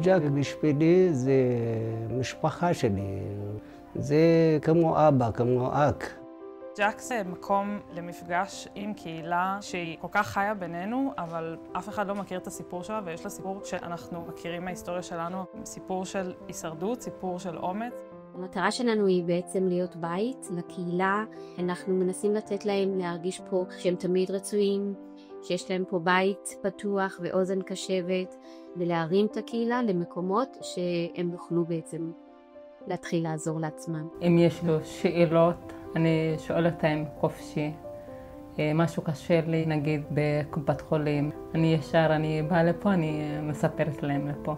ג'ק בשבילי זה משפחה שלי, זה כמו אבא, כמו אק. ג'ק זה מקום למפגש עם קהילה שהיא כל כך חיה בינינו, אבל אף אחד לא מכיר את הסיפור שלה, ויש לה סיפור שאנחנו מכירים מההיסטוריה שלנו, סיפור של הישרדות, סיפור של אומץ. המטרה שלנו היא בעצם להיות בית לקהילה. אנחנו מנסים לתת להם להרגיש פה שהם תמיד רצויים, שיש להם פה בית פתוח ואוזן קשבת, ולהרים את הקהילה למקומות שהם יוכלו בעצם להתחיל לעזור לעצמם. אם יש לו שאלות, אני שואלת אותם חופשי. משהו קשה לי, נגיד בקופת חולים. אני באה לפה, אני מספרת להם לפה.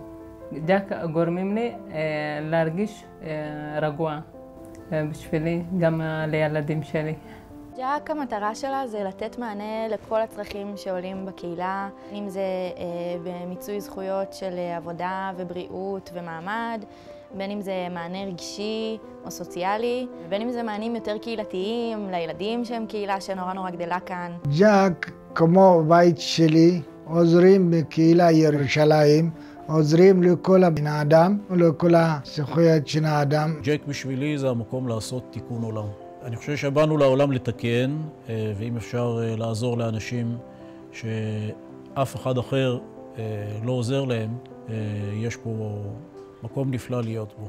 ג'ק גורמים לי להרגיש רגוע בשבילי, גם לילדים שלי. ג'ק, המטרה שלה זה לתת מענה לכל הצרכים שעולים בקהילה, אם זה במיצוי זכויות של עבודה ובריאות ומעמד, בין אם זה מענה רגשי או סוציאלי, בין אם זה מענים יותר קהילתיים לילדים שהם קהילה שנורא גדלה כאן. ג'ק, כמו בית שלי, עוזרים בקהילה ירושלים, עוזרים לכל הבני אדם, לכל הזכויות של האדם. ג'ק בשבילי זה המקום לעשות תיקון עולם. אני חושב שבאנו לעולם לתקן, ואם אפשר לעזור לאנשים שאף אחד אחר לא עוזר להם, יש פה מקום נפלא להיות בו.